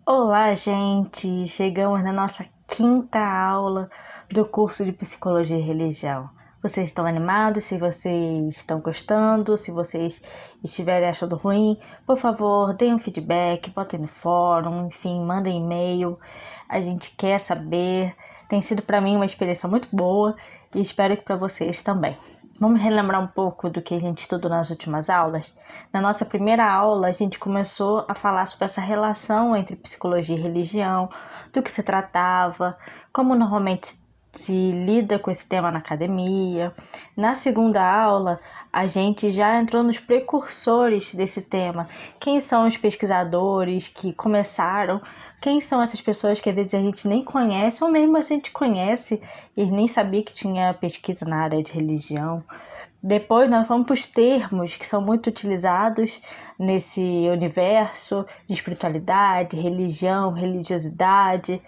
Olá, gente! Chegamos na nossa quinta aula do curso de Psicologia e Religião. Vocês estão animados? Se vocês estão gostando, se vocês estiverem achando ruim, por favor, deem um feedback, botem no fórum, enfim, mandem e-mail. A gente quer saber. Tem sido para mim uma experiência muito boa e espero que para vocês também. Vamos relembrar um pouco do que a gente estudou nas últimas aulas? Na nossa primeira aula, a gente começou a falar sobre essa relação entre psicologia e religião, do que se tratava, como normalmente se lida com esse tema na academia. Na segunda aula, a gente já entrou nos precursores desse tema. Quem são os pesquisadores que começaram? Quem são essas pessoas que às vezes a gente nem conhece, ou mesmo a gente conhece e nem sabia que tinha pesquisa na área de religião? Depois nós vamos para os termos que são muito utilizados nesse universo de espiritualidade, religião, religiosidade.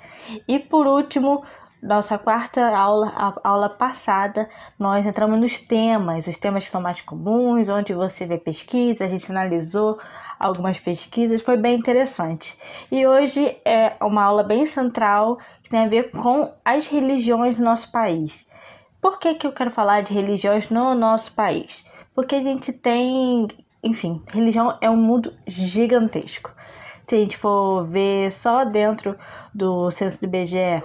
E por último, nossa quarta aula, a aula passada, nós entramos nos temas, os temas que são mais comuns, onde você vê pesquisa, a gente analisou algumas pesquisas, foi bem interessante. E hoje é uma aula bem central que tem a ver com as religiões do nosso país. Por que eu quero falar de religiões no nosso país? Porque a gente tem, enfim, religião é um mundo gigantesco. Se a gente for ver só dentro do censo do IBGE,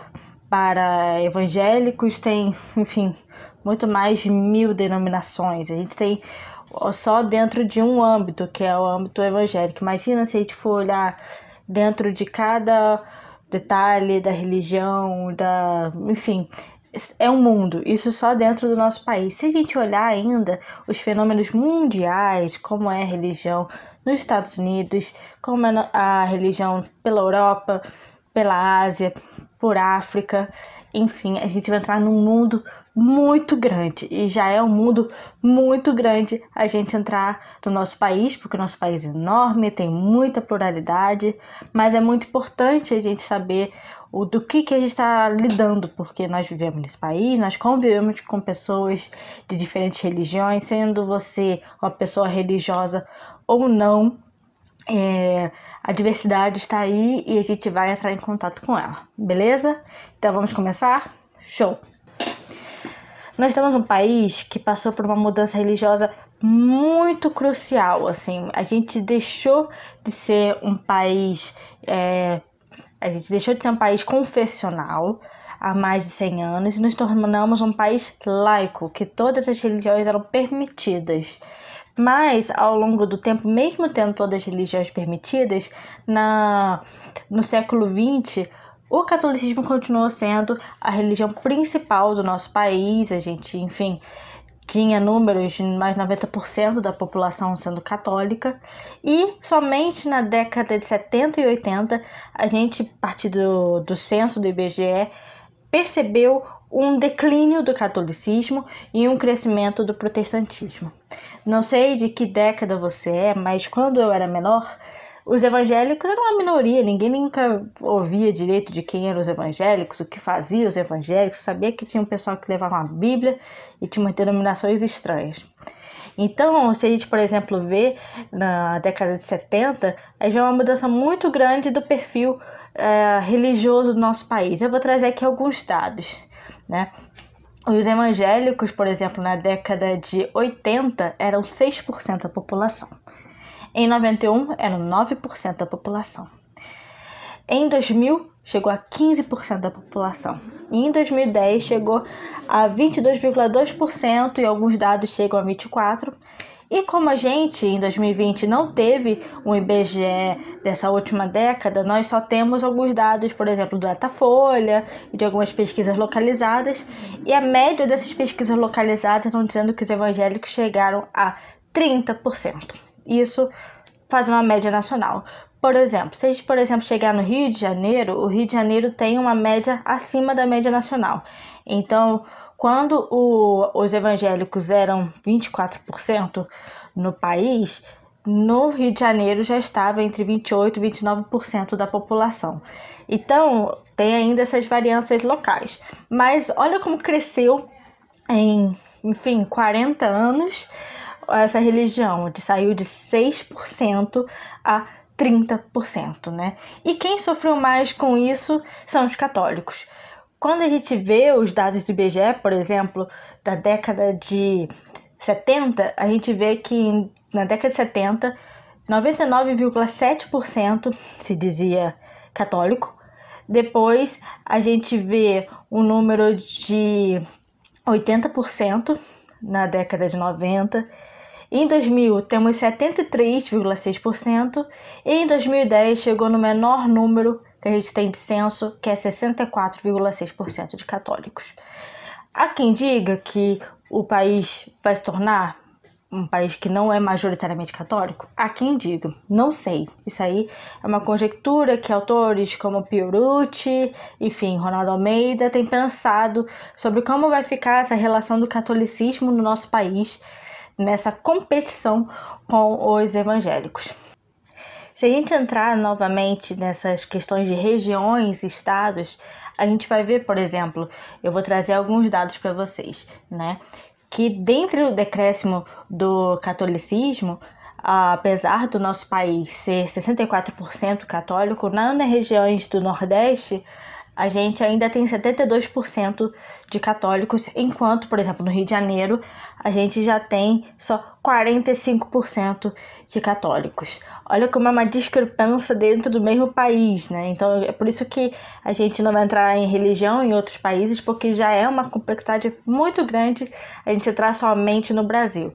para evangélicos tem, enfim, muito mais de 1000 denominações. A gente tem só dentro de um âmbito, que é o âmbito evangélico. Imagina se a gente for olhar dentro de cada detalhe da religião, enfim, é um mundo, isso só dentro do nosso país. Se a gente olhar ainda os fenômenos mundiais, como é a religião nos Estados Unidos, como é a religião pela Europa, pela Ásia, por África, enfim, a gente vai entrar num mundo muito grande, e já é um mundo muito grande a gente entrar no nosso país, porque o nosso país é enorme, tem muita pluralidade, mas é muito importante a gente saber do que a gente está lidando, porque nós vivemos nesse país, nós convivemos com pessoas de diferentes religiões, sendo você uma pessoa religiosa ou não, a diversidade está aí e a gente vai entrar em contato com ela, beleza? Então vamos começar? Show! Nós temos um país que passou por uma mudança religiosa muito crucial, assim, a gente deixou de ser um país, confessional há mais de 100 anos e nos tornamos um país laico, que todas as religiões eram permitidas. Mas, ao longo do tempo, mesmo tendo todas as religiões permitidas, no século XX, o catolicismo continuou sendo a religião principal do nosso país. A gente, enfim, tinha números de mais de 90% da população sendo católica. E somente na década de 70 e 80, a gente, a partir do censo do IBGE, percebeu um declínio do catolicismo e um crescimento do protestantismo. Não sei de que década você é, mas quando eu era menor, os evangélicos eram uma minoria, ninguém nunca ouvia direito de quem eram os evangélicos, o que faziam os evangélicos, sabia que tinha um pessoal que levava uma Bíblia e tinha umas denominações estranhas. Então, se a gente, por exemplo, vê na década de 70, aí já é uma mudança muito grande do perfil religioso do nosso país. Eu vou trazer aqui alguns dados, né? Os evangélicos, por exemplo, na década de 80, eram 6% da população. Em 91, eram 9% da população. Em 2000, chegou a 15% da população. E em 2010, chegou a 22,2% e alguns dados chegam a 24%. E como a gente, em 2020, não teve um IBGE dessa última década, nós só temos alguns dados, por exemplo, do Datafolha e de algumas pesquisas localizadas. E a média dessas pesquisas localizadas estão dizendo que os evangélicos chegaram a 30%. Isso faz uma média nacional. Por exemplo, se a gente, chegar no Rio de Janeiro, o Rio de Janeiro tem uma média acima da média nacional. Então, quando os evangélicos eram 24% no país, no Rio de Janeiro já estava entre 28% e 29% da população. Então, tem ainda essas variâncias locais. Mas olha como cresceu em, 40 anos essa religião, saiu de 6% a 30%, né? E quem sofreu mais com isso são os católicos. Quando a gente vê os dados do IBGE, por exemplo, da década de 70, a gente vê que na década de 70, 99,7% se dizia católico. Depois a gente vê um número de 80% na década de 90. Em 2000 temos 73,6% e em 2010 chegou no menor número que a gente tem de censo, que é 64,6% de católicos. Há quem diga que o país vai se tornar um país que não é majoritariamente católico? Há quem diga, não sei. Isso aí é uma conjectura que autores como Fiorucci, enfim, Ronaldo Almeida têm pensado sobre como vai ficar essa relação do catolicismo no nosso país, nessa competição com os evangélicos. Se a gente entrar novamente nessas questões de regiões e estados, a gente vai ver, por exemplo, eu vou trazer alguns dados para vocês, né? Que dentro do decréscimo do catolicismo, apesar do nosso país ser 64% católico, nas regiões do Nordeste, a gente ainda tem 72% de católicos, enquanto, por exemplo, no Rio de Janeiro, a gente já tem só 45% de católicos. Olha como é uma discrepância dentro do mesmo país, né? Então, é por isso que a gente não vai entrar em religião em outros países, porque já é uma complexidade muito grande a gente entrar somente no Brasil.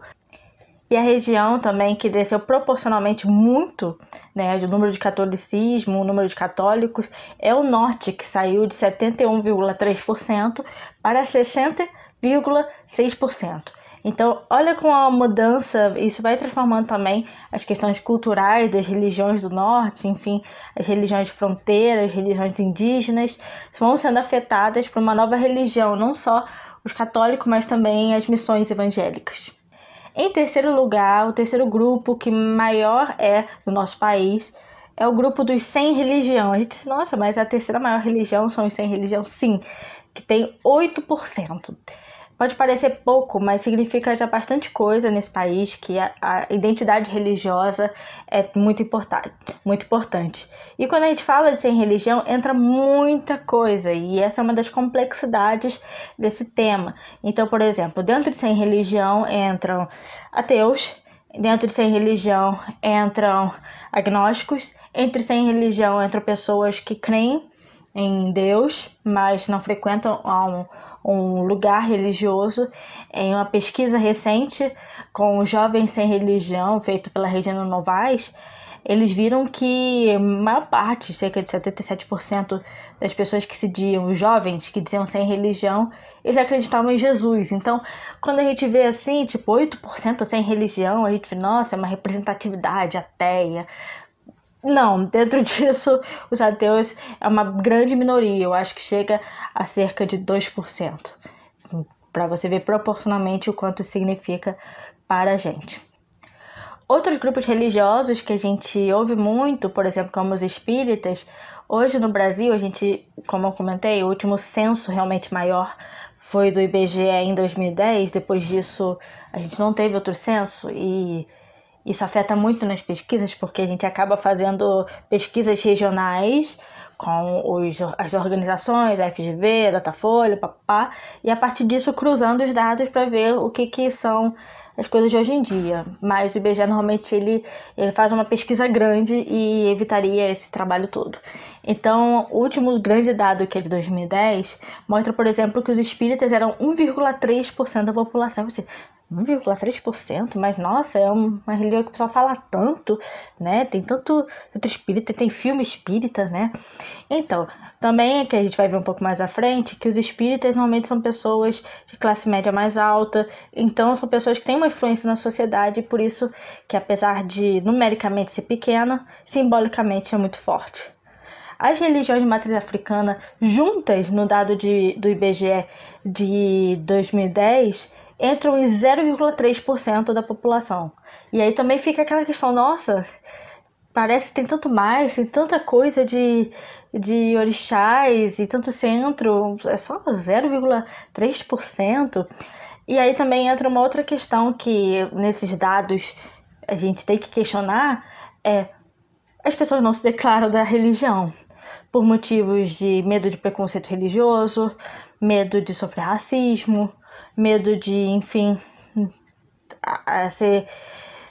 E a região também que desceu proporcionalmente muito, né, do número de catolicismo, o número de católicos, é o norte, que saiu de 71,3% para 60,6%. Então, olha com a mudança, isso vai transformando também as questões culturais das religiões do norte, enfim, as religiões de fronteira, as religiões indígenas, vão sendo afetadas por uma nova religião, não só os católicos, mas também as missões evangélicas. Em terceiro lugar, o terceiro grupo que maior é no nosso país é o grupo dos sem religião. A gente diz, nossa, mas a terceira maior religião são os sem religião? Sim, que tem 8%. Pode parecer pouco, mas significa já bastante coisa nesse país, que a identidade religiosa é muito importante. E quando a gente fala de sem religião, entra muita coisa, e essa é uma das complexidades desse tema. Então, por exemplo, dentro de sem religião entram ateus, dentro de sem religião entram agnósticos, entre sem religião entram pessoas que creem em Deus, mas não frequentam um lugar religioso. Em uma pesquisa recente com jovens sem religião, feita pela Regina Novaes, eles viram que a maior parte, cerca de 77% das pessoas que se diziam jovens, que diziam sem religião, eles acreditavam em Jesus. Então, quando a gente vê assim, tipo 8% sem religião, a gente vê, nossa, é uma representatividade ateia. Não, dentro disso, os ateus é uma grande minoria, eu acho que chega a cerca de 2%, para você ver proporcionalmente o quanto significa para a gente. Outros grupos religiosos que a gente ouve muito, por exemplo, como os espíritas, hoje no Brasil, a gente, como eu comentei, o último censo realmente maior foi do IBGE em 2010, depois disso a gente não teve outro censo e isso afeta muito nas pesquisas, porque a gente acaba fazendo pesquisas regionais com as organizações, a FGV, a Datafolha, papá, e a partir disso cruzando os dados para ver o que são as coisas de hoje em dia. Mas o IBGE normalmente ele faz uma pesquisa grande e evitaria esse trabalho todo. Então, o último grande dado, que é de 2010, mostra, por exemplo, que os espíritas eram 1,3% da população. Você, 1,3%, mas nossa, é uma religião que o pessoal fala tanto, né? Tem tanto espírita, tem filme espírita, né? Então, também é que a gente vai ver um pouco mais à frente, que os espíritas normalmente são pessoas de classe média mais alta, então são pessoas que têm uma influência na sociedade, por isso que apesar de numericamente ser pequena, simbolicamente é muito forte. As religiões de matriz africana, juntas no dado do IBGE de 2010, entram em 0,3% da população. E aí também fica aquela questão, nossa, parece que tem tanto mais, tem tanta coisa de orixás e tanto centro, é só 0,3%. E aí também entra uma outra questão que nesses dados a gente tem que questionar, as pessoas não se declaram da religião por motivos de medo de preconceito religioso, medo de sofrer racismo, medo de, enfim,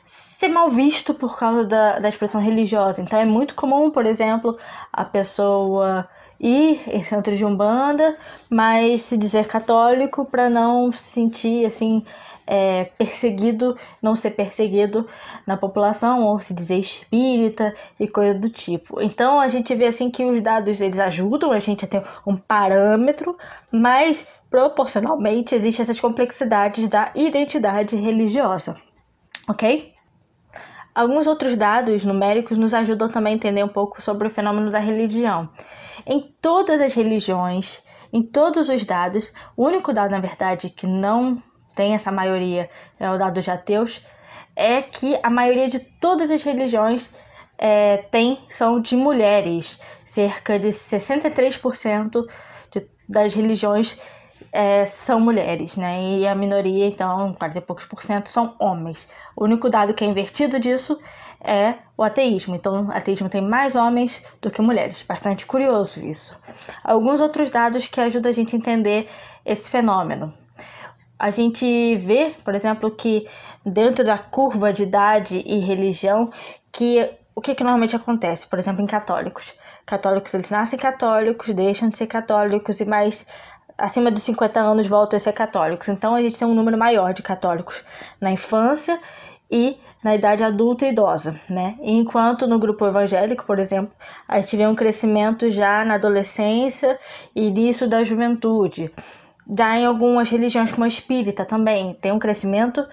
ser mal visto por causa da expressão religiosa. Então é muito comum, por exemplo, a pessoa ir em centro de umbanda, mas se dizer católico para não se sentir assim perseguido, não ser perseguido na população, ou se dizer espírita e coisa do tipo. Então a gente vê assim que os dados eles ajudam a gente a ter um parâmetro, mas proporcionalmente existem essas complexidades da identidade religiosa, ok? Alguns outros dados numéricos nos ajudam também a entender um pouco sobre o fenômeno da religião. Em todas as religiões, em todos os dados, o único dado, na verdade, que não tem essa maioria, é o dado de ateus, é que a maioria de todas as religiões são de mulheres. Cerca de 63% das religiões são mulheres, né? E a minoria, então, 40 e poucos por cento, são homens. O único dado que é invertido disso é o ateísmo. Então, o ateísmo tem mais homens do que mulheres. Bastante curioso isso. Alguns outros dados que ajudam a gente a entender esse fenômeno. A gente vê, por exemplo, que dentro da curva de idade e religião, o que normalmente acontece, por exemplo, em católicos. Católicos, eles nascem católicos, deixam de ser católicos e mais acima de 50 anos voltam a ser católicos. Então a gente tem um número maior de católicos na infância e na idade adulta e idosa, né? Enquanto no grupo evangélico, por exemplo, a gente vê um crescimento já na adolescência e início da juventude. Dá em algumas religiões como a espírita também, tem um crescimento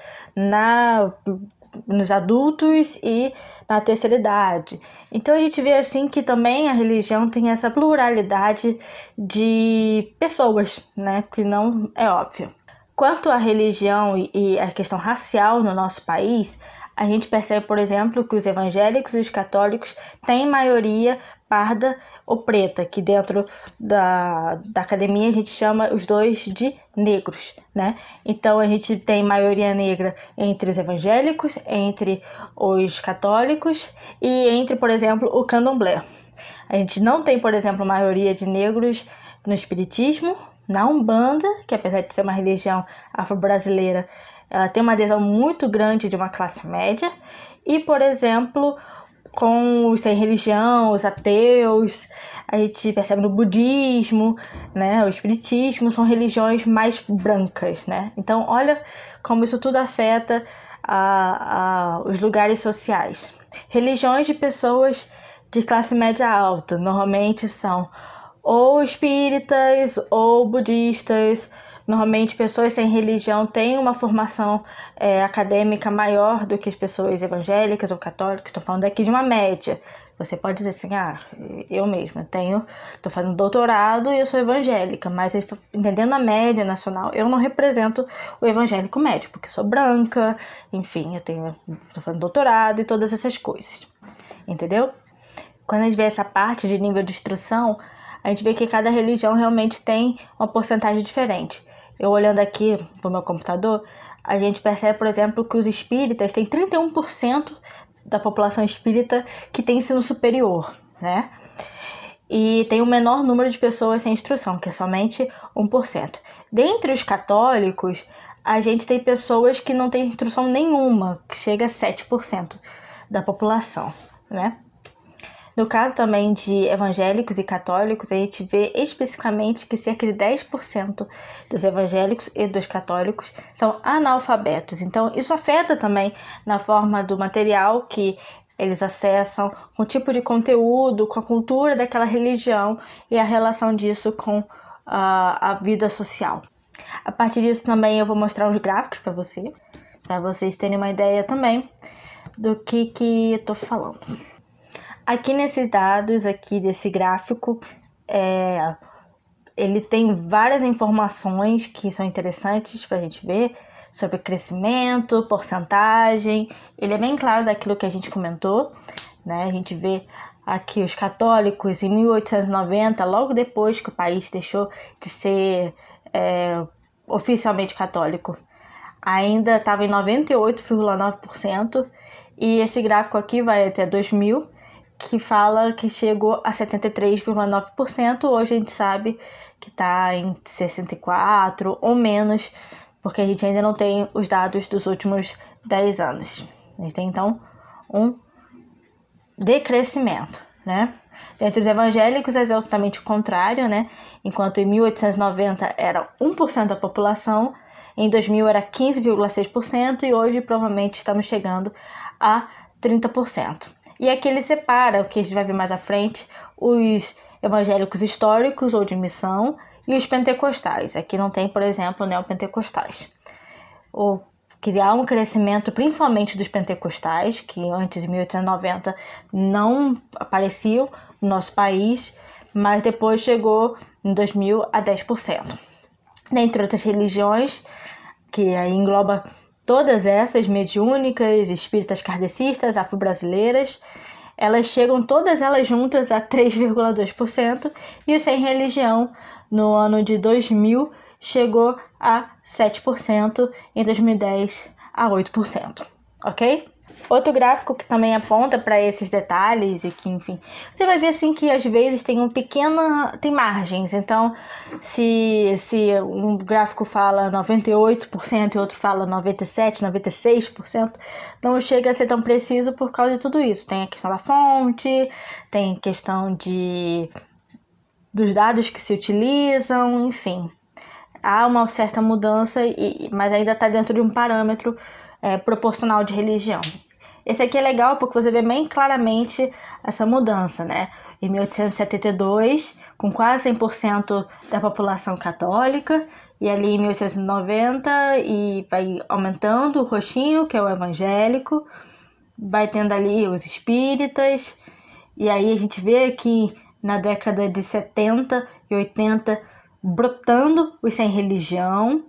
nos adultos e na terceira idade. Então a gente vê assim que também a religião tem essa pluralidade de pessoas, né? Que não é óbvio. Quanto à religião e a questão racial no nosso país, a gente percebe, por exemplo, que os evangélicos e os católicos têm maioria parda ou preta, que dentro da academia a gente chama os dois de negros, né? Então a gente tem maioria negra entre os evangélicos, entre os católicos e entre, por exemplo, o candomblé. A gente não tem, por exemplo, maioria de negros no espiritismo, na Umbanda, que apesar de ser uma religião afro-brasileira, ela tem uma adesão muito grande de uma classe média. E, por exemplo, com os sem religião, os ateus, a gente percebe no budismo, né, o espiritismo, são religiões mais brancas, né? Então, olha como isso tudo afeta os lugares sociais. Religiões de pessoas de classe média alta, normalmente são ou espíritas ou budistas. Normalmente, pessoas sem religião têm uma formação acadêmica maior do que as pessoas evangélicas ou católicas. Estou falando aqui de uma média. Você pode dizer assim, eu mesma estou fazendo doutorado e eu sou evangélica, mas entendendo a média nacional, eu não represento o evangélico médio, porque eu sou branca, enfim, estou fazendo doutorado e todas essas coisas, entendeu? Quando a gente vê essa parte de nível de instrução, a gente vê que cada religião realmente tem uma porcentagem diferente. Eu olhando aqui para o meu computador, a gente percebe, por exemplo, que os espíritas têm 31% da população espírita que tem ensino superior, né? E tem o menor número de pessoas sem instrução, que é somente 1%. Dentre os católicos, a gente tem pessoas que não têm instrução nenhuma, que chega a 7% da população, né? No caso também de evangélicos e católicos, a gente vê especificamente que cerca de 10% dos evangélicos e dos católicos são analfabetos. Então, isso afeta também na forma do material que eles acessam, com o tipo de conteúdo, com a cultura daquela religião e a relação disso com a vida social. A partir disso também eu vou mostrar uns gráficos para vocês terem uma ideia também do que eu estou falando. Aqui nesses dados, aqui desse gráfico, ele tem várias informações que são interessantes para a gente ver sobre crescimento, porcentagem. Ele é bem claro daquilo que a gente comentou, né? A gente vê aqui os católicos em 1890, logo depois que o país deixou de ser oficialmente católico, ainda estava em 98,9%, e esse gráfico aqui vai até 2000, que fala que chegou a 73,9%, hoje a gente sabe que está em 64% ou menos, porque a gente ainda não tem os dados dos últimos 10 anos. A gente tem, então, um decrescimento, né? Entre os evangélicos é exatamente o contrário, né? Enquanto em 1890 era 1% da população, em 2000 era 15,6% e hoje provavelmente estamos chegando a 30%. E aqui ele separa, o que a gente vai ver mais à frente, os evangélicos históricos ou de missão e os pentecostais. Aqui não tem, por exemplo, neopentecostais. Ou criar um crescimento principalmente dos pentecostais, que antes de 1890 não apareciam no nosso país, mas depois chegou em 2000 a 10%. Dentre outras religiões, que aí engloba todas essas, mediúnicas, espíritas kardecistas, afro-brasileiras, elas chegam todas elas juntas a 3,2%, e o sem religião no ano de 2000 chegou a 7%, em 2010 a 8%, ok? Outro gráfico que também aponta para esses detalhes e que, enfim, você vai ver assim que às vezes tem tem margens. Então, se um gráfico fala 98% e outro fala 97%, 96%, não chega a ser tão preciso por causa de tudo isso. Tem a questão da fonte, tem questão dos dados que se utilizam, enfim. Há uma certa mudança, mas ainda está dentro de um parâmetro proporcional de religião. Esse aqui é legal porque você vê bem claramente essa mudança, né? Em 1872, com quase 100% da população católica, e ali em 1890, e vai aumentando o roxinho, que é o evangélico, vai tendo ali os espíritas, e aí a gente vê aqui na década de 70 e 80, brotando os sem religião,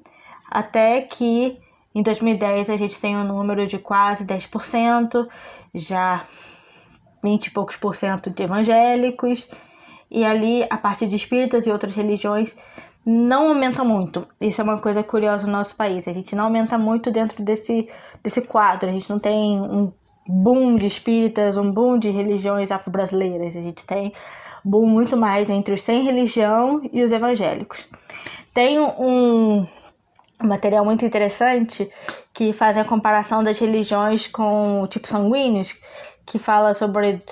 até que em 2010 a gente tem um número de quase 10%, já 20 e poucos por cento de evangélicos, e ali a parte de espíritas e outras religiões não aumenta muito. Isso é uma coisa curiosa no nosso país, a gente não aumenta muito dentro desse quadro, a gente não tem um boom de espíritas, um boom de religiões afro-brasileiras, a gente tem boom muito mais entre os sem religião e os evangélicos. Tem um material muito interessante que faz a comparação das religiões com tipos sanguíneos, que fala sobre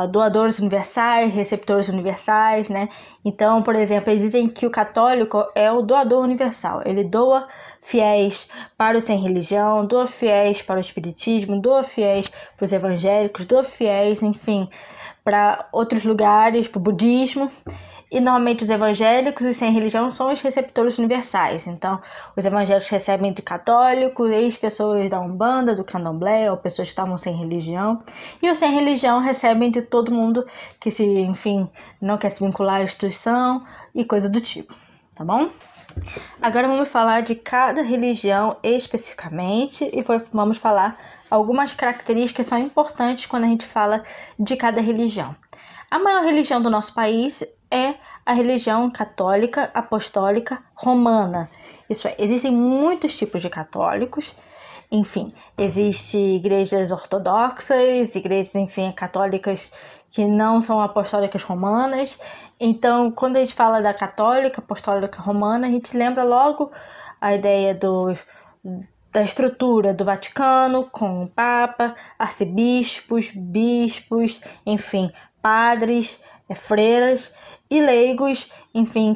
doadores universais, receptores universais, né? Então, por exemplo, eles dizem que o católico é o doador universal. Ele doa fiéis para os sem religião, doa fiéis para o espiritismo, doa fiéis para os evangélicos, doa fiéis, enfim, para outros lugares, para o budismo. E normalmente os evangélicos e os sem religião são os receptores universais. Então, os evangélicos recebem de católicos, ex-pessoas da Umbanda, do Candomblé, ou pessoas que estavam sem religião. E os sem religião recebem de todo mundo que não quer se vincular à instituição e coisa do tipo, tá bom? Agora vamos falar de cada religião especificamente e vamos falar algumas características que são importantes quando a gente fala de cada religião. A maior religião do nosso país é a religião católica apostólica romana. Isso é, existem muitos tipos de católicos, enfim, existem igrejas ortodoxas, igrejas, católicas que não são apostólicas romanas. Então, quando a gente fala da católica apostólica romana, a gente lembra logo a ideia da estrutura do Vaticano, com o Papa, arcebispos, bispos, padres, freiras e leigos,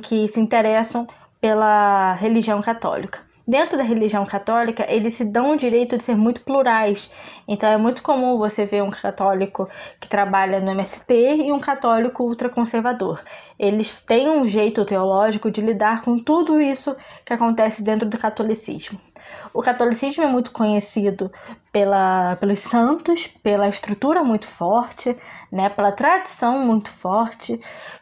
que se interessam pela religião católica. Dentro da religião católica, eles se dão o direito de ser muito plurais. Então, é muito comum você ver um católico que trabalha no MST e um católico ultraconservador. Eles têm um jeito teológico de lidar com tudo isso que acontece dentro do catolicismo. O catolicismo é muito conhecido pelos santos, pela estrutura muito forte, né, pela tradição muito forte,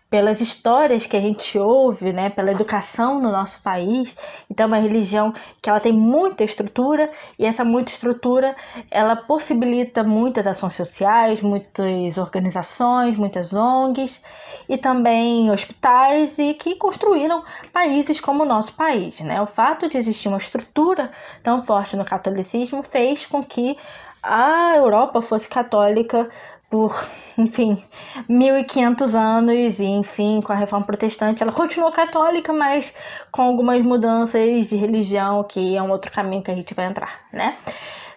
pelas histórias que a gente ouve, né, pela educação no nosso país. Então é uma religião que ela tem muita estrutura, e essa muita estrutura ela possibilita muitas ações sociais, muitas organizações, muitas ONGs e também hospitais, e que construíram países como o nosso país, né? O fato de existir uma estrutura tão forte no catolicismo fez com que a Europa fosse católica por, enfim, 1500 anos e, enfim, com a Reforma Protestante, ela continuou católica, mas com algumas mudanças de religião, que é um outro caminho que a gente vai entrar, né?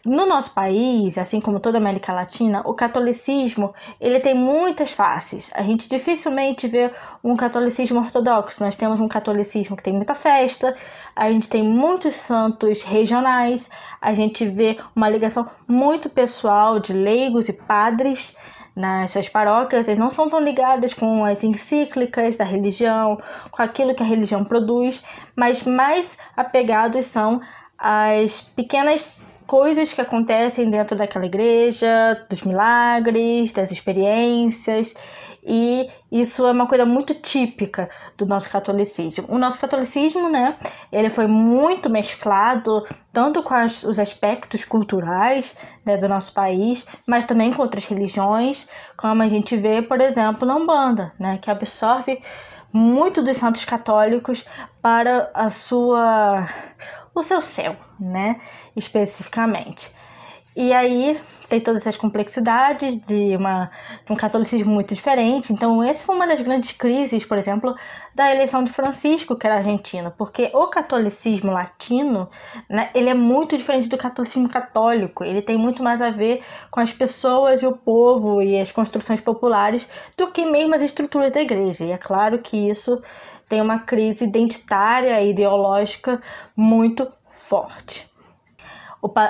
No nosso país, assim como toda a América Latina, o catolicismo ele tem muitas faces. A gente dificilmente vê um catolicismo ortodoxo. Nós temos um catolicismo que tem muita festa, a gente tem muitos santos regionais, a gente vê uma ligação muito pessoal de leigos e padres nas suas paróquias. Eles não são tão ligados com as encíclicas da religião, com aquilo que a religião produz, mas mais apegados são as pequenas coisas que acontecem dentro daquela igreja, dos milagres, das experiências, e isso é uma coisa muito típica do nosso catolicismo. O nosso catolicismo, né, ele foi muito mesclado tanto com os aspectos culturais, né, do nosso país, mas também com outras religiões, como a gente vê, por exemplo, na Umbanda, né, que absorve muito dos santos católicos para o seu céu, né, especificamente. E aí tem todas essas complexidades de um catolicismo muito diferente. Então essa foi uma das grandes crises, por exemplo, da eleição de Francisco, que era argentino, porque o catolicismo latino, né, ele é muito diferente do catolicismo católico. Ele tem muito mais a ver com as pessoas e o povo e as construções populares do que mesmo as estruturas da igreja. E é claro que isso tem uma crise identitária e ideológica muito forte.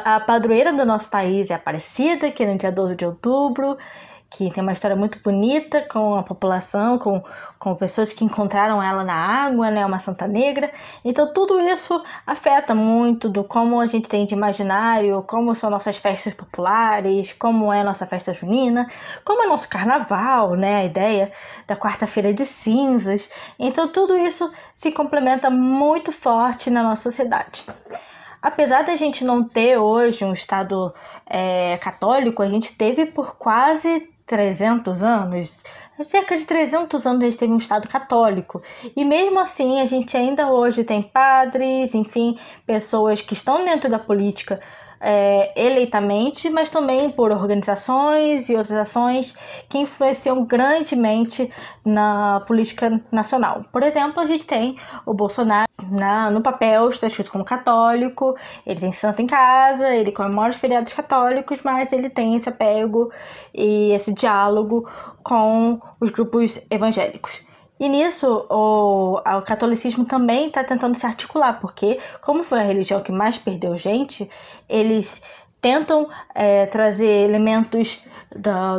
A padroeira do nosso país é Aparecida, que é no dia 12 de outubro, que tem uma história muito bonita com a população, com pessoas que encontraram ela na água, né, uma santa negra. Então tudo isso afeta muito do como a gente tem de imaginário, como são nossas festas populares, como é a nossa festa junina, como é nosso carnaval, né, a ideia da quarta-feira de cinzas. Então tudo isso se complementa muito forte na nossa sociedade. Apesar da gente não ter hoje um Estado católico, a gente teve por quase 300 anos, cerca de 300 anos a gente teve um Estado católico. E mesmo assim a gente ainda hoje tem padres, enfim, pessoas que estão dentro da política eleitamente, mas também por organizações e outras ações que influenciam grandemente na política nacional. Por exemplo, a gente tem o Bolsonaro, no papel está escrito como católico, ele tem santo em casa, ele comemora os feriados católicos, mas ele tem esse apego e esse diálogo com os grupos evangélicos. E nisso, o catolicismo também está tentando se articular, porque como foi a religião que mais perdeu gente, eles tentam trazer elementos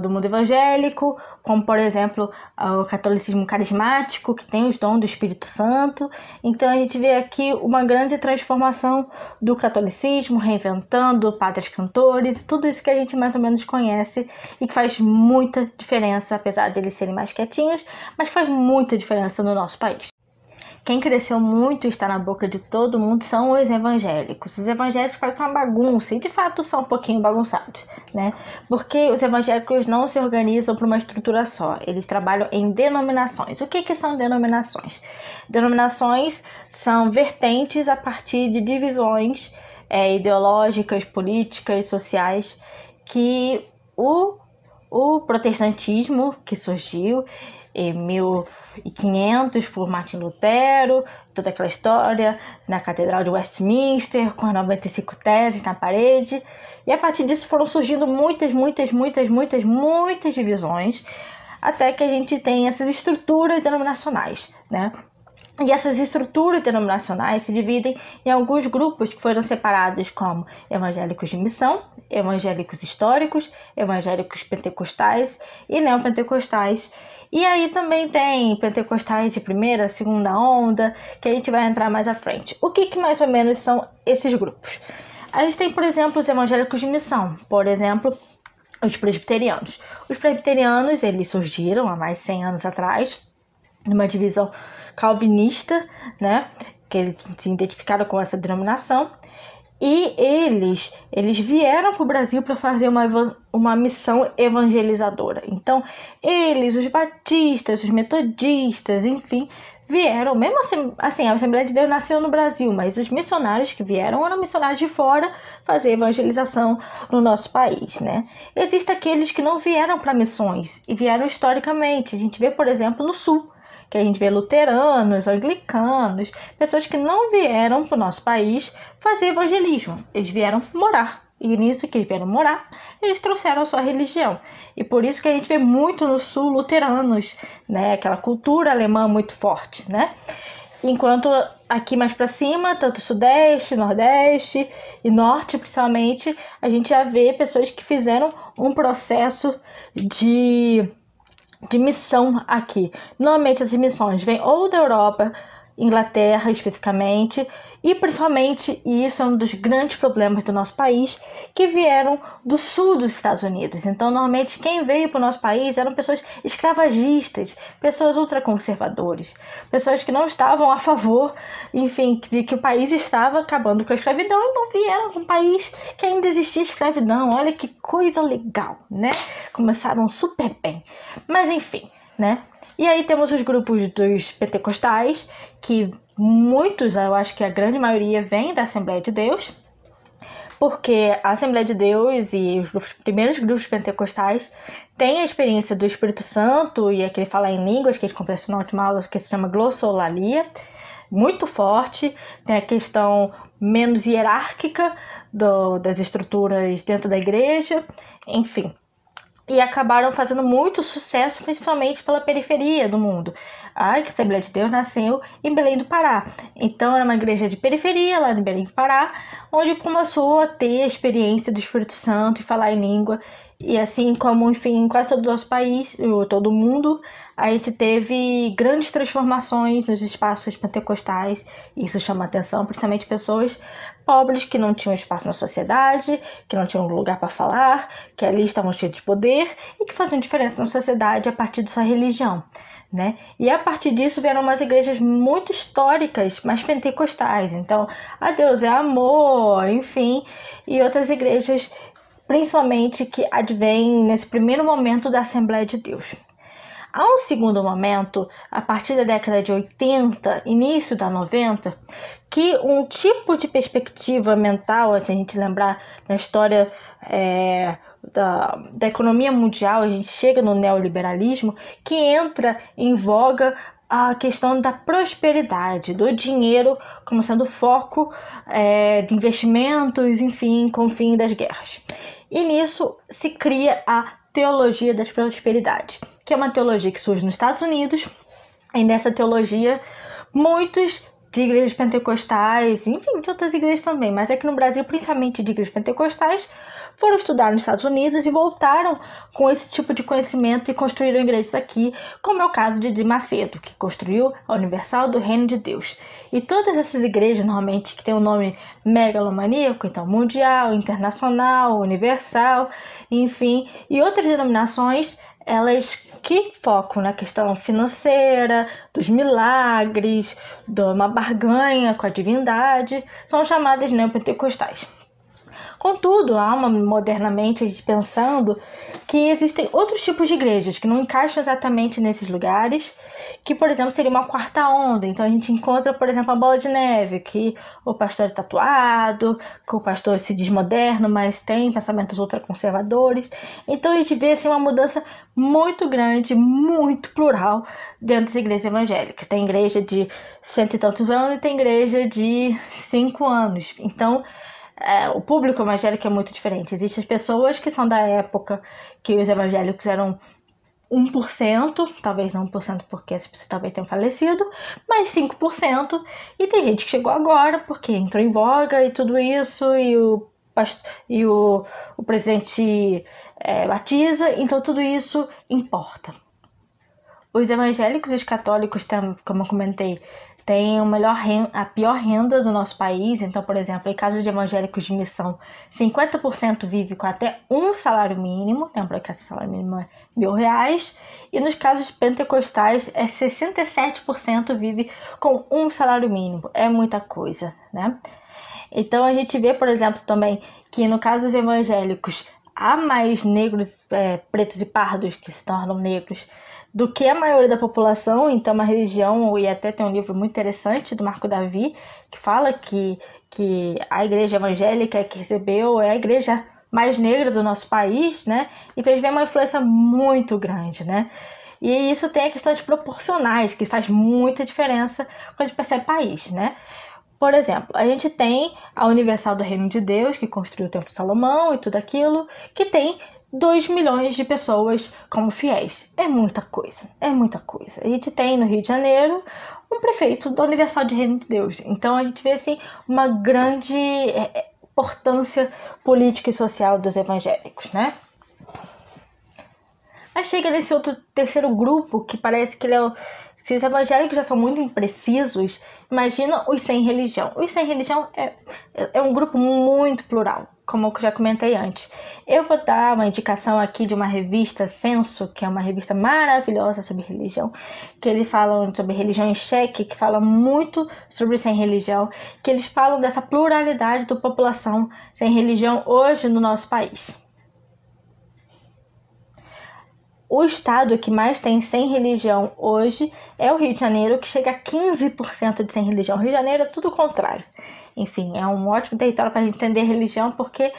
do mundo evangélico, como por exemplo o catolicismo carismático, que tem os dons do Espírito Santo. Então a gente vê aqui uma grande transformação do catolicismo, reinventando padres cantores, tudo isso que a gente mais ou menos conhece e que faz muita diferença, apesar deles serem mais quietinhos, mas que faz muita diferença no nosso país. Quem cresceu muito e está na boca de todo mundo são os evangélicos. Os evangélicos parecem uma bagunça, e de fato são um pouquinho bagunçados, né? Porque os evangélicos não se organizam para uma estrutura só, eles trabalham em denominações. O que são denominações? Denominações são vertentes a partir de divisões ideológicas, políticas, sociais, que o protestantismo que surgiu em 1500 por Martin Lutero, toda aquela história na Catedral de Westminster, com as 95 teses na parede, e a partir disso foram surgindo muitas divisões, até que a gente tem essas estruturas denominacionais, né? E essas estruturas denominacionais se dividem em alguns grupos que foram separados como evangélicos de missão, evangélicos históricos, evangélicos pentecostais e neopentecostais. E aí também tem pentecostais de primeira, segunda onda, que a gente vai entrar mais à frente. O que mais ou menos são esses grupos? A gente tem, por exemplo, os evangélicos de missão, por exemplo, os presbiterianos. Os presbiterianos, eles surgiram há mais de 100 anos atrás, numa divisão calvinista, né, que eles se identificaram com essa denominação, e eles vieram para o Brasil para fazer uma missão evangelizadora. Então, eles, os batistas, os metodistas, enfim, vieram, mesmo assim, a Assembleia de Deus nasceu no Brasil, mas os missionários que vieram eram missionários de fora fazer evangelização no nosso país, né? Existem aqueles que não vieram para missões e vieram historicamente. A gente vê, por exemplo, no Sul, que a gente vê luteranos, anglicanos, pessoas que não vieram para o nosso país fazer evangelismo, eles vieram morar. E nisso que eles vieram morar, eles trouxeram a sua religião. E por isso que a gente vê muito no Sul luteranos, né? Aquela cultura alemã muito forte, né? Enquanto aqui mais para cima, tanto Sudeste, Nordeste e Norte principalmente, a gente já vê pessoas que fizeram um processo de missão aqui. Normalmente as missões vêm ou da Europa, Inglaterra especificamente, e principalmente, e isso é um dos grandes problemas do nosso país, que vieram do sul dos Estados Unidos. Então, normalmente, quem veio para o nosso país eram pessoas escravagistas, pessoas ultraconservadoras, pessoas que não estavam a favor, enfim, de que o país estava acabando com a escravidão, então vieram para um país que ainda existia escravidão. Olha que coisa legal, né? Começaram super bem. Mas, enfim, né? E aí temos os grupos dos pentecostais, que muitos, eu acho que a grande maioria, vem da Assembleia de Deus, porque a Assembleia de Deus e os primeiros grupos pentecostais têm a experiência do Espírito Santo e aquele falar em línguas que a gente conversou na última aula, que se chama glossolalia, muito forte. Tem a questão menos hierárquica das estruturas dentro da igreja, enfim. E acabaram fazendo muito sucesso, principalmente pela periferia do mundo. A Assembleia de Deus nasceu em Belém do Pará. Então, era uma igreja de periferia, lá em Belém do Pará, onde começou a ter a experiência do Espírito Santo e falar em língua. E assim como, enfim, em quase todo o nosso país, todo o mundo, a gente teve grandes transformações nos espaços pentecostais. Isso chama atenção, principalmente pessoas pobres que não tinham espaço na sociedade, que não tinham lugar para falar, que ali estavam cheios de poder e que faziam diferença na sociedade a partir de sua religião, né? E a partir disso vieram umas igrejas muito históricas, mais pentecostais. Então, a Deus é amor, enfim, e outras igrejas, principalmente que advêm nesse primeiro momento da Assembleia de Deus. Há um segundo momento, a partir da década de 80, início da 90, que um tipo de perspectiva mental, se a gente lembrar da história da economia mundial, a gente chega no neoliberalismo, que entra em voga a questão da prosperidade, do dinheiro como sendo foco de investimentos, enfim, com o fim das guerras. E nisso se cria a teologia das prosperidades, que é uma teologia que surge nos Estados Unidos, e nessa teologia muitos de igrejas pentecostais, enfim, de outras igrejas também, mas aqui no Brasil, principalmente de igrejas pentecostais, foram estudar nos Estados Unidos e voltaram com esse tipo de conhecimento e construíram igrejas aqui, como é o caso de Macedo, que construiu a Universal do Reino de Deus. E todas essas igrejas, normalmente, que tem o nome megalomaníaco, então mundial, internacional, universal, enfim, e outras denominações, elas que focam na questão financeira, dos milagres, de uma barganha com a divindade, são chamadas neopentecostais. Contudo, há modernamente a gente pensando que existem outros tipos de igrejas que não encaixam exatamente nesses lugares, que, por exemplo, seria uma quarta onda. Então a gente encontra, por exemplo, a bola de neve, que o pastor é tatuado, que o pastor se diz moderno, mas tem pensamentos ultraconservadores. Então a gente vê assim, uma mudança muito grande, muito plural dentro das igrejas evangélicas. Tem igreja de 100 e tantos anos e tem igreja de 5 anos. Então, o público evangélico é muito diferente. Existem as pessoas que são da época que os evangélicos eram 1%, talvez não 1% porque essas pessoas talvez tenham falecido, mas 5%, e tem gente que chegou agora porque entrou em voga e tudo isso, e o presidente batiza, então tudo isso importa. Os evangélicos e os católicos, como eu comentei, têm a pior renda do nosso país. Então, por exemplo, em caso de evangélicos de missão, 50% vive com até um salário mínimo, lembra que esse salário mínimo é R$1.000, e nos casos pentecostais, 67% vive com um salário mínimo. É muita coisa, né? Então, a gente vê, por exemplo, também que no caso dos evangélicos, há mais negros, pretos e pardos que se tornam negros do que a maioria da população. Então uma religião, e até tem um livro muito interessante do Marco Davi, que fala que a igreja evangélica que recebeu é a igreja mais negra do nosso país, né? Então eles veem uma influência muito grande, né? E isso tem a questão de proporcionais, que faz muita diferença quando a gente percebe país, né? Por exemplo, a gente tem a Universal do Reino de Deus, que construiu o Templo de Salomão e tudo aquilo, que tem 2 milhões de pessoas como fiéis. É muita coisa, é muita coisa. A gente tem no Rio de Janeiro um prefeito da Universal do Reino de Deus. Então a gente vê assim uma grande importância política e social dos evangélicos, né? Aí chega nesse outro terceiro grupo que parece que ele é se os evangélicos já são muito imprecisos, imagina os sem religião. Os sem religião é um grupo muito plural, como eu já comentei antes. Eu vou dar uma indicação aqui de uma revista, Censo, que é uma revista maravilhosa sobre religião, que eles falam sobre religião em xeque, que fala muito sobre os sem religião, que eles falam dessa pluralidade da população sem religião hoje no nosso país. O estado que mais tem sem religião hoje é o Rio de Janeiro, que chega a 15% de sem religião. O Rio de Janeiro é tudo o contrário. Enfim, é um ótimo território para a gente entender religião, porque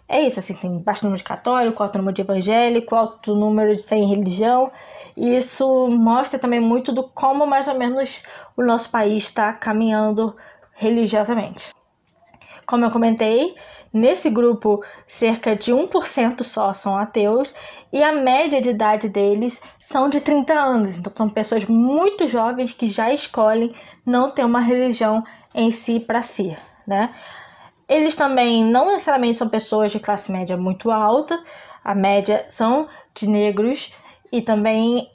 é isso, assim, tem baixo número de católico, alto número de evangélico, alto número de sem religião. E isso mostra também muito do como mais ou menos o nosso país está caminhando religiosamente. Como eu comentei, nesse grupo, cerca de 1% só são ateus e a média de idade deles são de 30 anos. Então, são pessoas muito jovens que já escolhem não ter uma religião em si para si, né? Eles também não necessariamente são pessoas de classe média muito alta. A média são de negros e também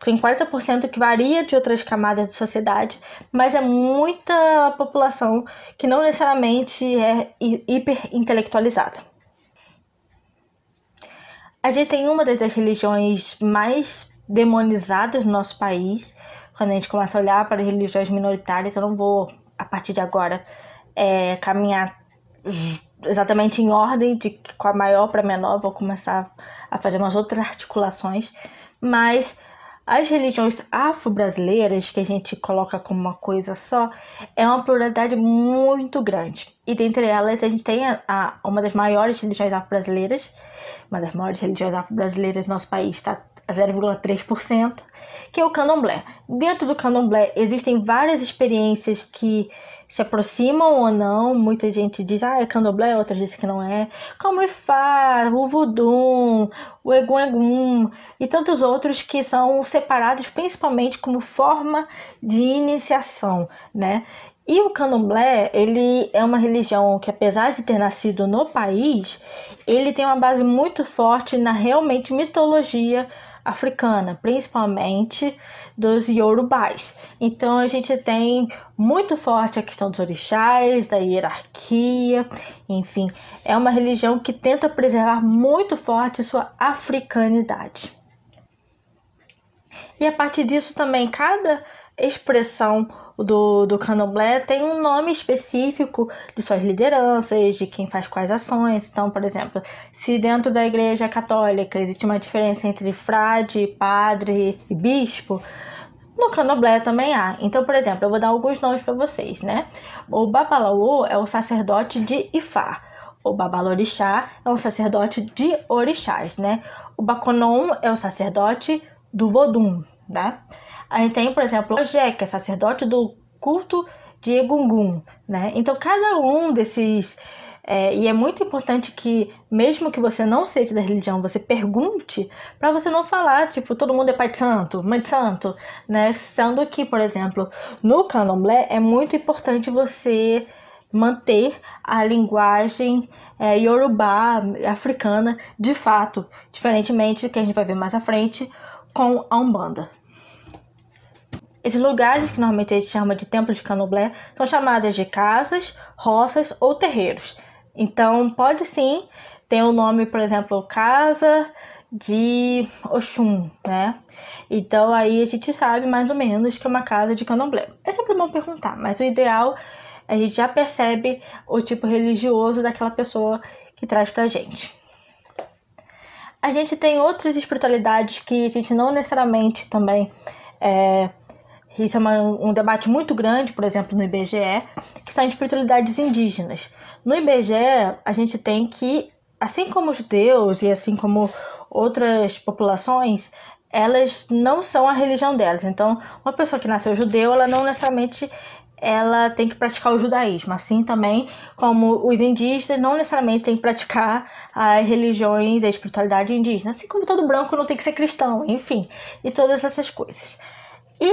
tem 40% que varia de outras camadas de sociedade, mas é muita população que não necessariamente é hiper intelectualizada. A gente tem uma das religiões mais demonizadas no nosso país. Quando a gente começa a olhar para religiões minoritárias, eu não vou, a partir de agora, caminhar exatamente em ordem de com a maior para a menor, vou começar a fazer umas outras articulações. Mas as religiões afro-brasileiras, que a gente coloca como uma coisa só, é uma pluralidade muito grande. E dentre elas a gente tem uma das maiores religiões afro-brasileiras, uma das maiores religiões afro-brasileiras do nosso país está a 0,3%, que é o candomblé. Dentro do candomblé existem várias experiências que se aproximam ou não. Muita gente diz, é candomblé, outras dizem que não é. Como o Ifá, o Vodum, o Egum Egum e tantos outros que são separados principalmente como forma de iniciação, né? E o candomblé, ele é uma religião que, apesar de ter nascido no país, ele tem uma base muito forte na realmente mitologia africana, principalmente dos iorubás. Então a gente tem muito forte a questão dos orixás, da hierarquia, enfim, é uma religião que tenta preservar muito forte sua africanidade. E a partir disso também, cada expressão do candomblé tem um nome específico de suas lideranças, de quem faz quais ações. Então, por exemplo, se dentro da igreja católica existe uma diferença entre frade, padre e bispo, no candomblé também há. Então, por exemplo, eu vou dar alguns nomes para vocês, né? O Babalaô é o sacerdote de Ifá. O Babalorixá é um sacerdote de orixás, né? O Baconon é o sacerdote do Vodum, né? A gente tem, por exemplo, o Ogé, que é sacerdote do culto de Egungun, né? Então, cada um desses... e é muito importante que, mesmo que você não seja da religião, você pergunte, para você não falar, tipo, todo mundo é pai de santo, mãe de santo, né? Sendo que, por exemplo, no candomblé é muito importante você manter a linguagem iorubá, africana, de fato, diferentemente do que a gente vai ver mais à frente com a Umbanda. Esses lugares, que normalmente a gente chama de templos de candomblé, são chamadas de casas, roças ou terreiros. Então, pode sim ter o nome, por exemplo, casa de Oxum, né? Então, aí a gente sabe mais ou menos que é uma casa de candomblé. É sempre bom perguntar, mas o ideal, a gente já percebe o tipo religioso daquela pessoa que traz pra gente. a gente tem outras espiritualidades que a gente não necessariamente também... Isso é um debate muito grande, por exemplo, no IBGE, que são espiritualidades indígenas. No IBGE, a gente tem que, assim como os judeus e assim como outras populações, elas não são a religião delas. Então, uma pessoa que nasceu judeu, ela não necessariamente ela tem que praticar o judaísmo. Assim também como os indígenas não necessariamente têm que praticar as religiões, a espiritualidade indígena. Assim como todo branco não tem que ser cristão, enfim, e todas essas coisas. E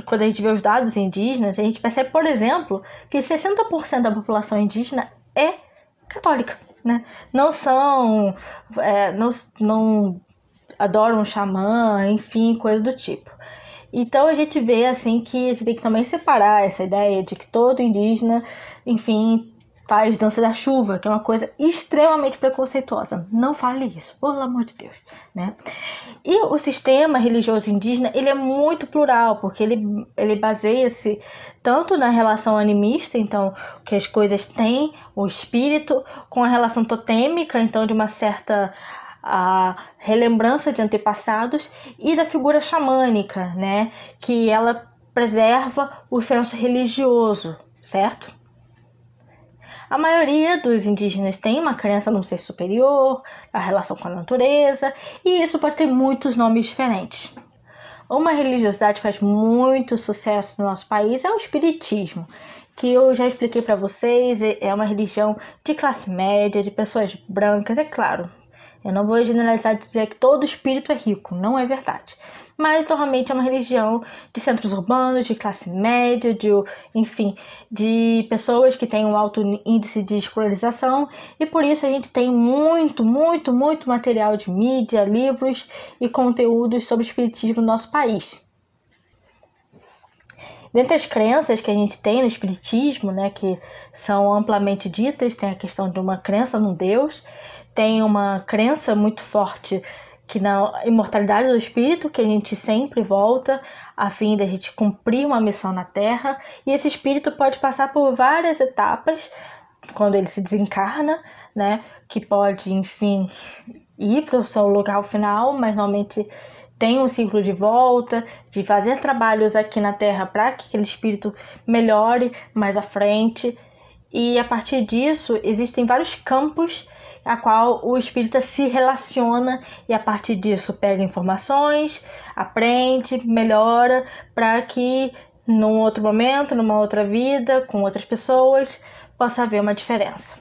quando a gente vê os dados indígenas, a gente percebe, por exemplo, que 60% da população indígena é católica, né? Não são... não adoram xamã, enfim, coisa do tipo. Então a gente vê assim que a gente tem que também separar essa ideia de que todo indígena, enfim, faz dança da chuva, que é uma coisa extremamente preconceituosa. Não fale isso, pelo amor de Deus, né? E o sistema religioso indígena, ele é muito plural, porque ele baseia-se tanto na relação animista, então, que as coisas têm o espírito, com a relação totêmica, então, de uma certa relembrança de antepassados, e da figura xamânica, né? Que ela preserva o senso religioso, certo? A maioria dos indígenas tem uma crença num ser superior, a relação com a natureza, e isso pode ter muitos nomes diferentes. Uma religiosidade que faz muito sucesso no nosso país é o espiritismo, que eu já expliquei para vocês, é uma religião de classe média, de pessoas brancas, é claro. Eu não vou generalizar e dizer que todo espírito é rico, não é verdade. Mas normalmente é uma religião de centros urbanos, de classe média, enfim, de pessoas que têm um alto índice de escolarização, e por isso a gente tem muito material de mídia, livros e conteúdos sobre espiritismo no nosso país. Dentre as crenças que a gente tem no espiritismo, né, que são amplamente ditas, tem a questão de uma crença num Deus, tem uma crença muito forte que na imortalidade do espírito, que a gente sempre volta a fim de a gente cumprir uma missão na Terra, e esse espírito pode passar por várias etapas quando ele se desencarna, né, que pode, enfim, ir para o seu lugar final, mas normalmente tem um ciclo de volta, de fazer trabalhos aqui na Terra para que aquele espírito melhore mais à frente, e a partir disso existem vários campos a qual o espírita se relaciona e a partir disso pega informações, aprende, melhora para que num outro momento, numa outra vida, com outras pessoas, possa haver uma diferença.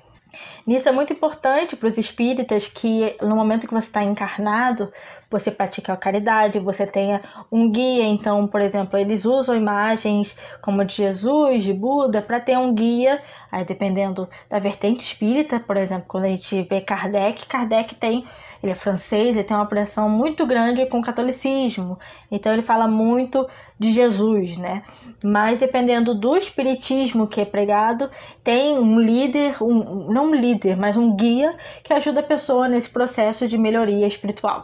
Nisso é muito importante para os espíritas que no momento que você está encarnado, você pratica a caridade, você tenha um guia. Então, por exemplo, eles usam imagens como de Jesus, de Buda, para ter um guia, aí dependendo da vertente espírita. Por exemplo, quando a gente vê Kardec ele é francês e tem uma pressão muito grande com o catolicismo, então ele fala muito de Jesus, né? Mas dependendo do espiritismo que é pregado, tem um líder, não um líder, mas um guia que ajuda a pessoa nesse processo de melhoria espiritual.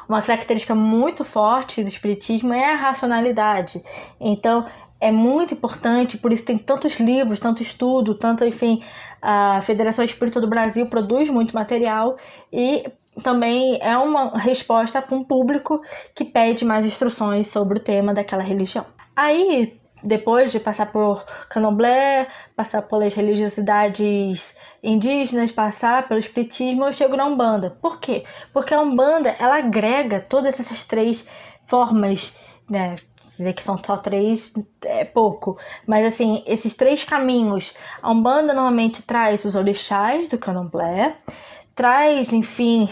Uma característica muito forte do espiritismo é a racionalidade. Então, é muito importante, por isso tem tantos livros, tanto estudo, enfim, a Federação Espírita do Brasil produz muito material e também é uma resposta para um público que pede mais instruções sobre o tema daquela religião. Aí, depois de passar por candomblé, passar pelas religiosidades indígenas, passar pelo espiritismo, eu chego na Umbanda. Por quê? Porque a Umbanda, ela agrega todas essas três formas, né? Dizer que são só três é pouco, mas assim, esses três caminhos. A Umbanda normalmente traz os orixás do candomblé, traz, enfim,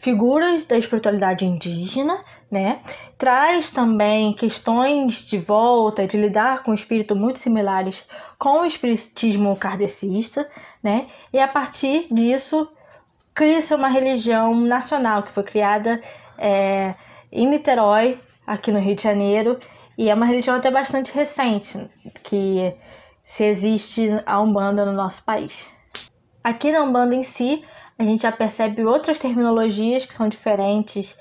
figuras da espiritualidade indígena, né? Traz também questões de volta, de lidar com o espírito muito similares com o espiritismo kardecista, né? E a partir disso, cria-se uma religião nacional que foi criada em Niterói, aqui no Rio de Janeiro, e é uma religião até bastante recente, que se existe a Umbanda no nosso país. Aqui na Umbanda em si, a gente já percebe outras terminologias que são diferentes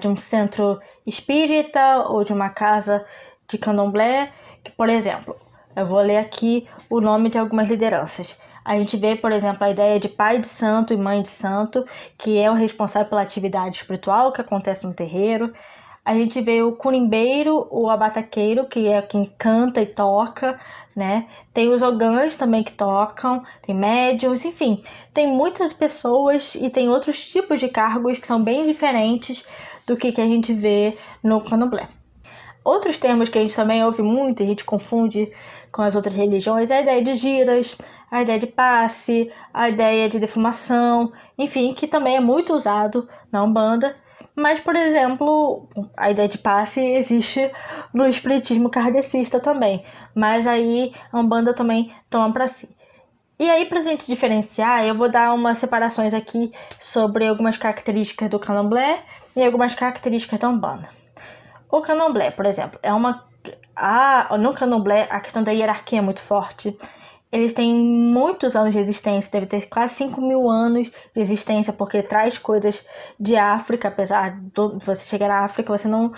de um centro espírita ou de uma casa de candomblé, que, por exemplo, eu vou ler aqui o nome de algumas lideranças. A gente vê, por exemplo, a ideia de pai de santo e mãe de santo, que é o responsável pela atividade espiritual que acontece no terreiro. A gente vê o curimbeiro, o abataqueiro, que é quem canta e toca, né? Tem os ogãs também que tocam, tem médiuns, enfim. Tem muitas pessoas e tem outros tipos de cargos que são bem diferentes do que a gente vê no candomblé. Outros termos que a gente também ouve muito, a gente confunde com as outras religiões, é a ideia de giras, a ideia de passe, a ideia de defumação, enfim, que também é muito usado na Umbanda. Mas, por exemplo, a ideia de passe existe no espiritismo kardecista também. Mas aí a Umbanda também toma para si. E aí, pra gente diferenciar, eu vou dar umas separações aqui sobre algumas características do candomblé e algumas características da Umbanda. O candomblé, por exemplo, no candomblé a questão da hierarquia é muito forte. Eles têm muitos anos de existência, deve ter quase 5.000 anos de existência, porque traz coisas de África, apesar de você chegar na África, você não...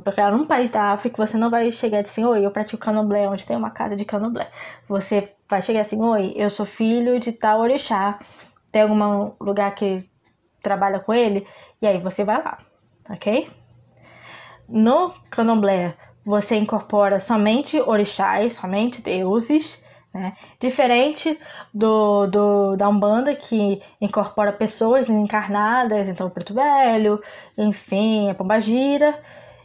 Porque num país da África, você não vai chegar assim, oi, eu pratico candomblé, onde tem uma casa de candomblé. Você vai chegar assim, oi, eu sou filho de tal orixá, tem algum lugar que trabalha com ele, e aí você vai lá, ok? No candomblé, você incorpora somente orixás, somente deuses, né? Diferente da Umbanda, que incorpora pessoas encarnadas, então o Preto Velho, enfim, a Pombagira,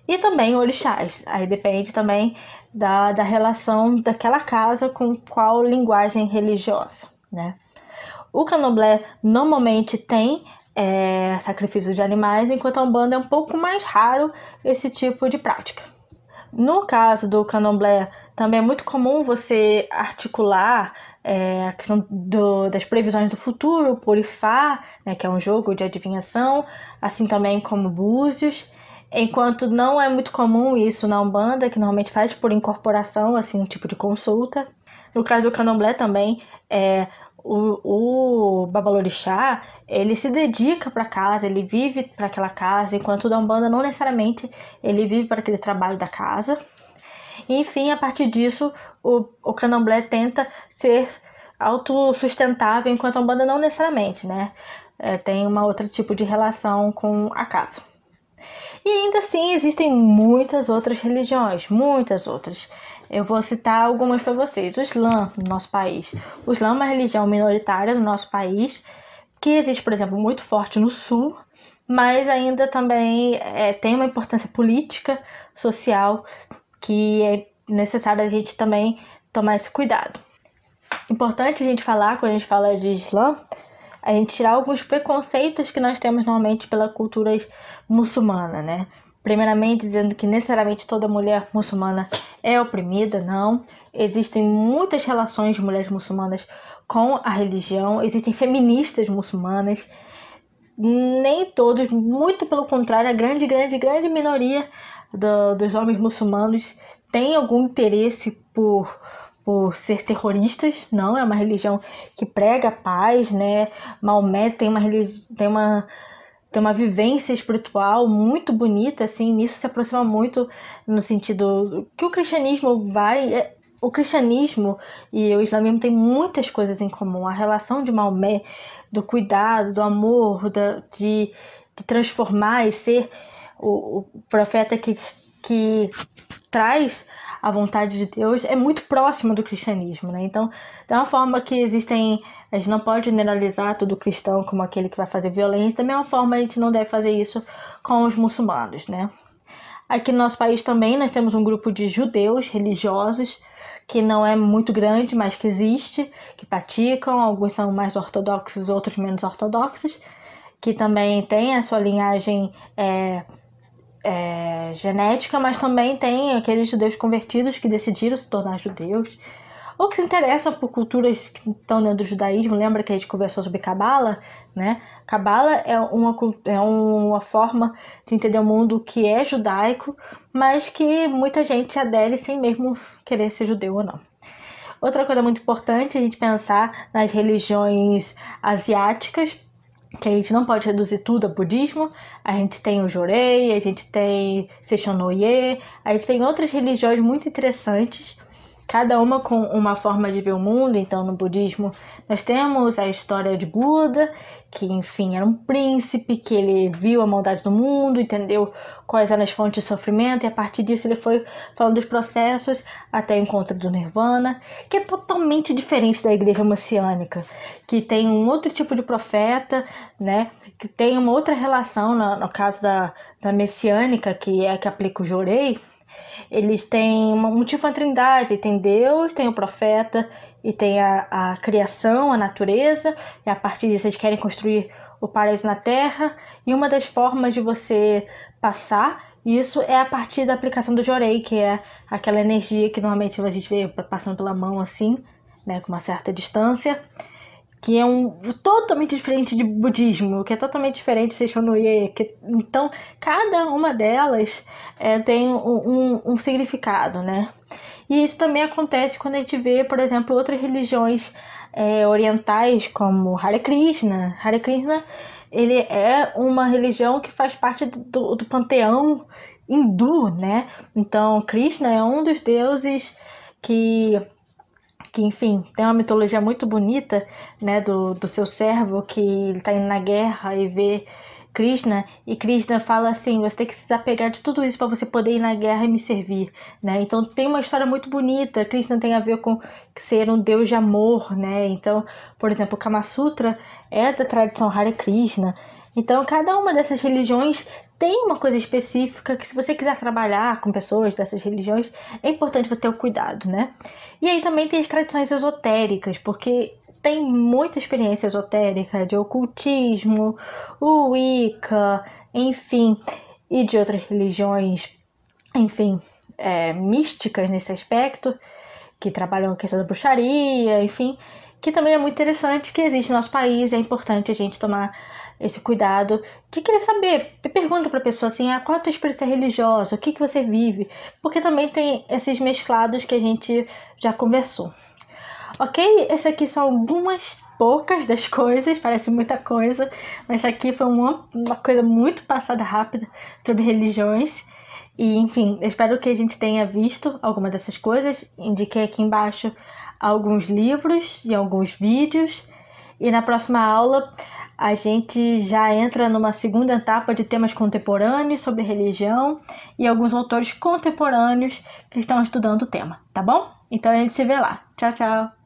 e também orixás. Aí depende também da relação daquela casa com qual linguagem religiosa, né? O candomblé normalmente tem sacrifício de animais, enquanto a Umbanda é um pouco mais raro esse tipo de prática. No caso do candomblé, também é muito comum você articular a questão das previsões do futuro, por Ifá, né, que é um jogo de adivinhação, assim também como búzios, enquanto não é muito comum isso na Umbanda, que normalmente faz por incorporação, assim, um tipo de consulta. No caso do candomblé também, o babalorixá, ele se dedica para casa, ele vive para aquela casa, enquanto o da Umbanda não necessariamente ele vive para aquele trabalho da casa. E, enfim, a partir disso, o candomblé tenta ser autossustentável, enquanto a Umbanda não necessariamente, né? Tem uma outra tipo de relação com a casa. E ainda assim existem muitas outras religiões, muitas outras. Eu vou citar algumas para vocês. O Islã no nosso país. O Islã é uma religião minoritária no nosso país, que existe, por exemplo, muito forte no sul, mas ainda também tem uma importância política, social, que é necessário a gente também tomar esse cuidado. Importante a gente falar, quando a gente fala de Islã, a gente tirar alguns preconceitos que nós temos normalmente pela cultura muçulmana, né? Primeiramente, dizendo que necessariamente toda mulher muçulmana é oprimida, não. Existem muitas relações de mulheres muçulmanas com a religião, existem feministas muçulmanas, nem todos, muito pelo contrário, a grande minoria dos homens muçulmanos tem algum interesse por ser terroristas. Não, é uma religião que prega a paz, né? Maomé tem uma vivência espiritual muito bonita, assim, nisso se aproxima muito no sentido que o cristianismo o cristianismo e o islamismo têm muitas coisas em comum. A relação de Maomé, do cuidado, do amor, de transformar e ser o profeta que traz a vontade de Deus, é muito próxima do cristianismo, né? Então, da uma forma que a gente não pode generalizar todo cristão como aquele que vai fazer violência, da mesma forma a gente não deve fazer isso com os muçulmanos, né? Aqui no nosso país também nós temos um grupo de judeus religiosos, que não é muito grande, mas que existe, que praticam, alguns são mais ortodoxos, outros menos ortodoxos, que também tem a sua linhagem genética, mas também tem aqueles judeus convertidos que decidiram se tornar judeus, ou que se interessam por culturas que estão dentro do judaísmo. Lembra que a gente conversou sobre Cabala, né? Cabala é uma forma de entender o mundo que é judaico, mas que muita gente adere sem mesmo querer ser judeu ou não. Outra coisa muito importante é a gente pensar nas religiões asiáticas, que a gente não pode reduzir tudo a budismo. A gente tem o Jorei, a gente tem Seishonoye, a gente tem outras religiões muito interessantes cada uma com uma forma de ver o mundo. Então, no budismo, nós temos a história de Buda, que, enfim, era um príncipe, que ele viu a maldade do mundo, entendeu quais eram as fontes de sofrimento, e a partir disso ele foi falando dos processos até o encontro do Nirvana, que é totalmente diferente da igreja messiânica, que tem um outro tipo de profeta, né, que tem uma outra relação, no caso da messiânica, que é a que aplica o Jorei. Eles têm um tipo de trindade, tem Deus, tem o profeta e tem a criação, a natureza, e a partir disso eles querem construir o paraíso na terra, e uma das formas de você passar isso é a partir da aplicação do Jorei, que é aquela energia que normalmente a gente vê passando pela mão assim, né, com uma certa distância, que é totalmente diferente de budismo, que é totalmente diferente de Seishonoye. Então, cada uma delas tem um significado, né? E isso também acontece quando a gente vê, por exemplo, outras religiões orientais, como Hare Krishna. Hare Krishna, ele é uma religião que faz parte do panteão hindu, né? Então, Krishna é um dos deuses que enfim, tem uma mitologia muito bonita, né, do seu servo que ele tá indo na guerra e vê Krishna, e Krishna fala assim: você tem que se desapegar de tudo isso para você poder ir na guerra e me servir, né? Então tem uma história muito bonita. Krishna tem a ver com ser um deus de amor, né? Então, por exemplo, o Kama Sutra é da tradição Hare Krishna. Então, cada uma dessas religiões tem uma coisa específica que, se você quiser trabalhar com pessoas dessas religiões, é importante você ter o cuidado, né? E aí também tem as tradições esotéricas, porque tem muita experiência esotérica de ocultismo, o Wicca, enfim, e de outras religiões, enfim, místicas nesse aspecto, que trabalham a questão da bruxaria, enfim, que também é muito interessante, que existe no nosso país. É importante a gente tomar esse cuidado de querer saber. Pergunta para a pessoa assim: qual é a tua experiência religiosa? O que você vive? Porque também tem esses mesclados que a gente já conversou. Ok? Esse aqui são algumas poucas das coisas, parece muita coisa, mas isso aqui foi uma coisa muito passada rápida sobre religiões. E, enfim, eu espero que a gente tenha visto alguma dessas coisas. Indiquei aqui embaixo alguns livros e alguns vídeos. E na próxima aula a gente já entra numa segunda etapa de temas contemporâneos sobre religião e alguns autores contemporâneos que estão estudando o tema, tá bom? Então a gente se vê lá. Tchau, tchau!